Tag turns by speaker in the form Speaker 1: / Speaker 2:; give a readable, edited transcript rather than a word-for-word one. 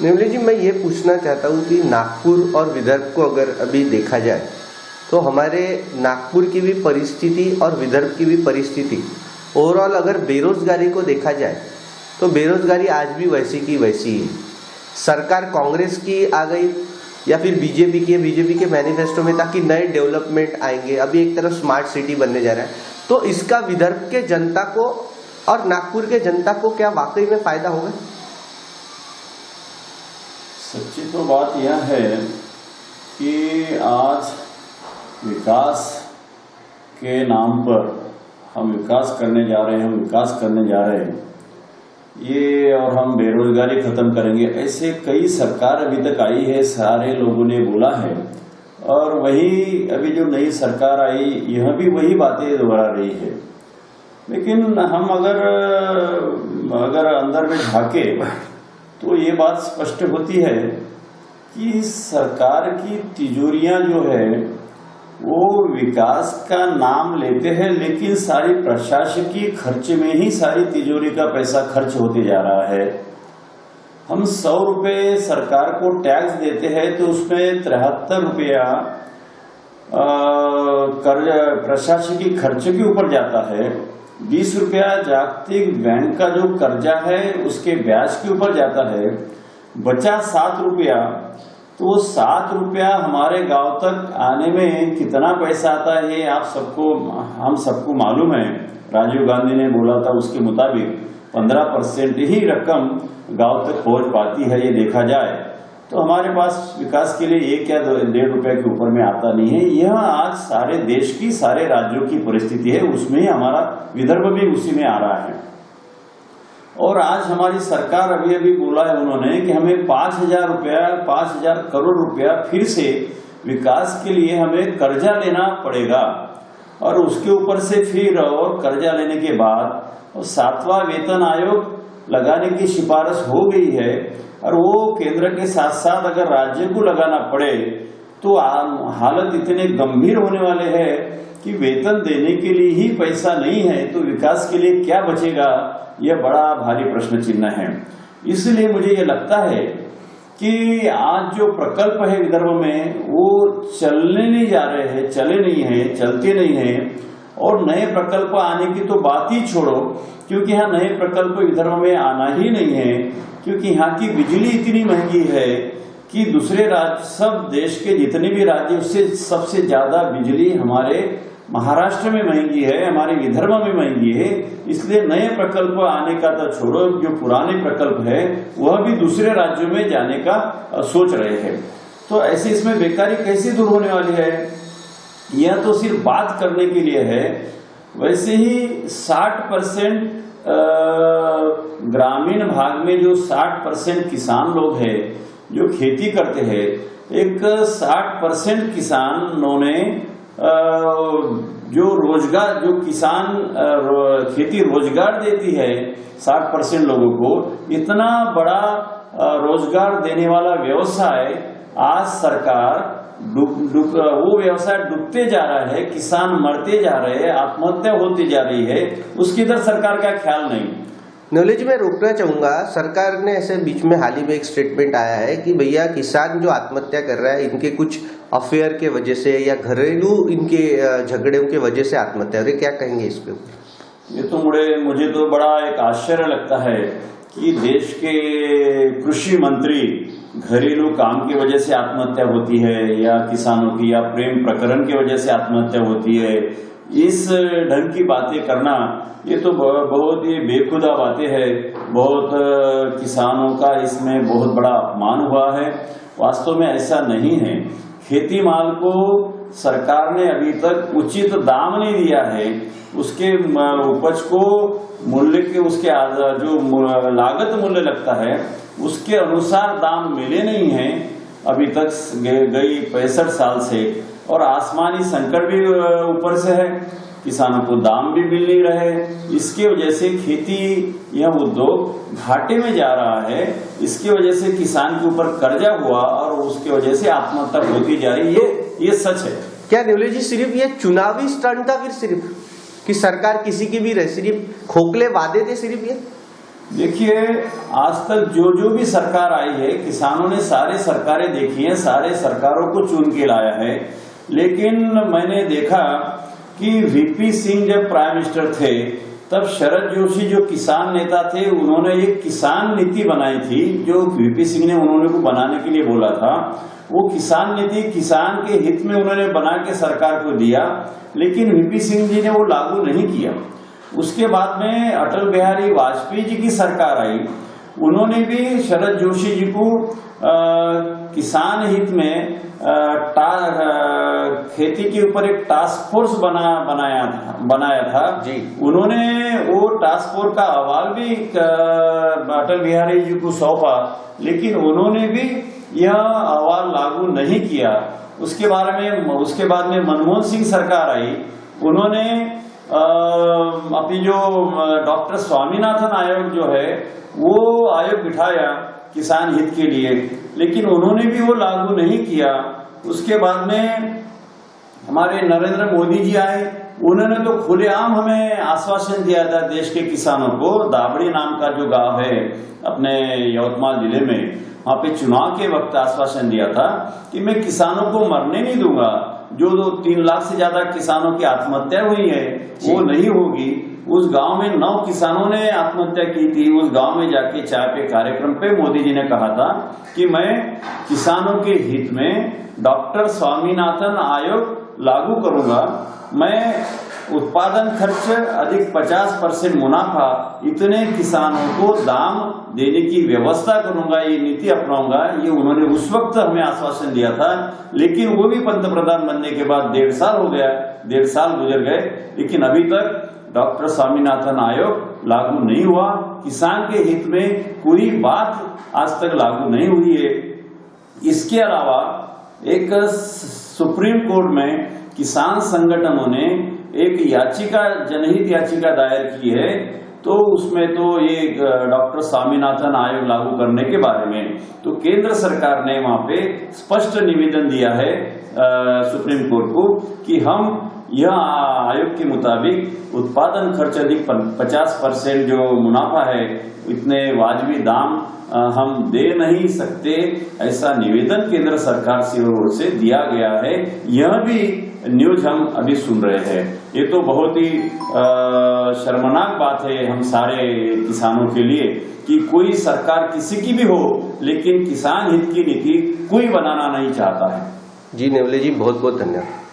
Speaker 1: नेवली जी, मैं ये पूछना चाहता हूँ कि नागपुर और विदर्भ को अगर अभी देखा जाए तो हमारे नागपुर की भी परिस्थिति और विदर्भ की भी परिस्थिति, ओवरऑल अगर बेरोजगारी को देखा जाए तो बेरोजगारी आज भी वैसी की वैसी है। सरकार कांग्रेस की आ गई या फिर बीजेपी की, बीजेपी के मैनिफेस्टो में था कि नए डेवलपमेंट आएंगे, अभी एक तरफ स्मार्ट सिटी बनने जा रहा है, तो इसका विदर्भ के जनता को और नागपुर के जनता को क्या वाकई में फायदा होगा?
Speaker 2: सच्ची तो बात यह है कि आज विकास के नाम पर हम विकास करने जा रहे हैं, ये और हम बेरोजगारी खत्म करेंगे, ऐसे कई सरकार अभी तक आई है, सारे लोगों ने बोला है। और वही अभी जो नई सरकार आई, यह भी वही बातें दोहरा रही है। लेकिन हम अगर अंदर में झांके तो ये बात स्पष्ट होती है कि सरकार की तिजोरियां जो है वो विकास का नाम लेते हैं, लेकिन सारी प्रशासकीय खर्च में ही सारी तिजोरी का पैसा खर्च होते जा रहा है। हम 100 रुपये सरकार को टैक्स देते हैं तो उसमें 73 रुपया कर्ज प्रशासकीय खर्च के ऊपर जाता है, 20 रुपया जागतिक बैंक का जो कर्जा है उसके ब्याज के ऊपर जाता है, बचा 7 रुपया। तो 7 रुपया हमारे गांव तक आने में कितना पैसा आता है हम सबको मालूम है। राजीव गांधी ने बोला था उसके मुताबिक 15% ही रकम गांव तक पहुंच पाती है। ये देखा जाए तो हमारे पास विकास के लिए 1 या 1.5 रुपए के ऊपर में आता नहीं है। यह आज सारे देश की, सारे राज्यों की परिस्थिति है, उसमें ही हमारा विदर्भ भी उसी में आ रहा है। और आज हमारी सरकार अभी बोला है उन्होंने कि हमें 5,000 करोड़ रुपया फिर से विकास के लिए हमें कर्जा लेना पड़ेगा, और उसके ऊपर से फिर और कर्जा लेने के बाद 7वां वेतन आयोग लगाने की सिफारिश हो गई है। और वो केंद्र के साथ साथ अगर राज्य को लगाना पड़े तो हालत इतने गंभीर होने वाले हैं कि वेतन देने के लिए ही पैसा नहीं है तो विकास के लिए क्या बचेगा, यह बड़ा भारी प्रश्न चिन्ह है। इसलिए मुझे ये लगता है कि आज जो प्रकल्प है विदर्भ में वो चलने नहीं जा रहे हैं, चलते नहीं हैं। और नए प्रकल्प आने की तो बात ही छोड़ो, क्योंकि यहाँ नए प्रकल्प विदर्भ में आना ही नहीं है, क्योंकि यहाँ की बिजली इतनी महंगी है कि दूसरे राज्य, सब देश के जितने भी राज्य, उससे सबसे ज्यादा बिजली हमारे महाराष्ट्र में महंगी है, हमारे विदर्भ में महंगी है। इसलिए नए प्रकल्प आने का तो छोड़ो, जो पुराने प्रकल्प है वह भी दूसरे राज्यों में जाने का सोच रहे हैं। तो ऐसे इसमें बेकारी कैसे दूर होने वाली है? यह तो सिर्फ बात करने के लिए है। वैसे ही 60% ग्रामीण भाग में जो 60% किसान लोग हैं जो खेती करते हैं, एक 60% किसानों ने जो किसान खेती रोजगार देती है 60% लोगों को, इतना बड़ा रोजगार देने वाला व्यवसाय आज सरकार वो व्यवसाय डूबते जा रहा है, किसान मरते जा रहे हैं, आत्महत्या होती जा रही है, उसकी इधर सरकार का ख्याल नहीं।
Speaker 1: नॉलेज में रोकना चाहूंगा, सरकार ने ऐसे बीच में हाल ही में एक स्टेटमेंट आया है कि भैया किसान जो आत्महत्या कर रहा है इनके कुछ अफेयर के वजह से या घरेलू इनके झगड़ों के वजह से आत्महत्या। अरे क्या कहेंगे इस पे?
Speaker 2: ये तो मुझे तो बड़ा एक आश्चर्य लगता है कि देश के कृषि मंत्री घरेलू काम की वजह से आत्महत्या होती है या किसानों की या प्रेम प्रकरण की वजह से आत्महत्या होती है, इस ढंग की बातें करना ये तो बहुत ही बेखुदा बातें है। बहुत किसानों का इसमें बहुत बड़ा अपमान हुआ है। वास्तव में ऐसा नहीं है। खेती माल को सरकार ने अभी तक उचित दाम नहीं दिया है। उसके उपज को मूल्य के उसके जो लागत मूल्य लगता है उसके अनुसार दाम मिले नहीं हैं अभी तक गई 65 साल से। और आसमानी संकट भी ऊपर से है, किसानों को दाम भी मिल नहीं रहे। इसके वजह से खेती यह उद्योग घाटे में जा रहा है। इसकी वजह से किसान के ऊपर कर्जा हुआ और उसकी वजह से आत्महत्या होती जा रही है। ये सच है।
Speaker 1: क्या नेवले जी सिर्फ ये चुनावी स्टंट था, फिर सिर्फ कि सरकार किसी की भी रहे, सिर्फ खोखले वादे थे सिर्फ ये?
Speaker 2: देखिए, आज तक जो भी सरकार आई है, किसानों ने सारे सरकारें देखी हैं, सारे सरकारों को चुन के लाया है। लेकिन मैंने देखा कि वीपी सिंह जब प्राइम मिनिस्टर थे, तब शरद जोशी जो किसान नेता थे, उन्होंने एक किसान नीति बनाई थी, जो वीपी सिंह ने उन्होंने को बनाने के लिए बोला था। वो किसान नीति किसान के हित में उन्होंने बना के सरकार को दिया, लेकिन वीपी सिंह जी ने वो लागू नहीं किया। उसके बाद में अटल बिहारी वाजपेयी जी की सरकार आई, उन्होंने भी शरद जोशी जी को किसान हित में खेती के ऊपर एक टास्क फोर्स बनाया था
Speaker 1: जी।
Speaker 2: उन्होंने वो टास्क फोर्स का अहवाल भी अटल बिहारी जी को सौंपा, लेकिन उन्होंने भी यह अहवाल लागू नहीं किया। उसके बाद में मनमोहन सिंह सरकार आई, उन्होंने अभी जो डॉक्टर स्वामीनाथन आयोग जो है, वो आयोग बिठाया किसान हित के लिए, लेकिन उन्होंने भी वो लागू नहीं किया। उसके बाद में हमारे नरेंद्र मोदी जी आए, उन्होंने तो खुलेआम हमें आश्वासन दिया था देश के किसानों को। दाबड़ी नाम का जो गांव है अपने यवतमाल जिले में, वहां पे चुनाव के वक्त आश्वासन दिया था कि मैं किसानों को मरने नहीं दूंगा। जो 3 लाख से ज्यादा किसानों की आत्महत्या हुई है, वो नहीं होगी। उस गांव में 9 किसानों ने आत्महत्या की थी। उस गांव में जाके चाय पे कार्यक्रम पे मोदी जी ने कहा था कि मैं किसानों के हित में डॉक्टर स्वामीनाथन आयोग लागू करूंगा। मैं उत्पादन खर्च अधिक 50% मुनाफा इतने किसानों को दाम देने की व्यवस्था करूंगा, ये नीति अपनाऊंगा। ये उन्होंने उस वक्त हमें आश्वासन दिया था, लेकिन वो भी पंतप्रधान बनने के बाद 1.5 साल हो गया, 1.5 साल गुजर गए, लेकिन अभी तक डॉक्टर स्वामीनाथन आयोग लागू नहीं हुआ। किसान के हित में कोई बात आज तक लागू नहीं हुई है। इसके अलावा एक सुप्रीम कोर्ट में किसान संगठनों ने एक याचिका, जनहित याचिका दायर की है, तो उसमें तो ये डॉक्टर स्वामीनाथन आयोग लागू करने के बारे में तो केंद्र सरकार ने वहां पे स्पष्ट निवेदन दिया है सुप्रीम कोर्ट को कि हम यह आयोग के मुताबिक उत्पादन खर्च अधिक 50% जो मुनाफा है, इतने वाजबी दाम हम दे नहीं सकते, ऐसा निवेदन केंद्र सरकार की ओर से दिया गया है। यह भी न्यूज हम अभी सुन रहे हैं। ये तो बहुत ही शर्मनाक बात है हम सारे किसानों के लिए कि कोई सरकार किसी की भी हो, लेकिन किसान हित की नीति कोई बनाना नहीं चाहता है।
Speaker 1: जी नेवले जी, बहुत बहुत धन्यवाद।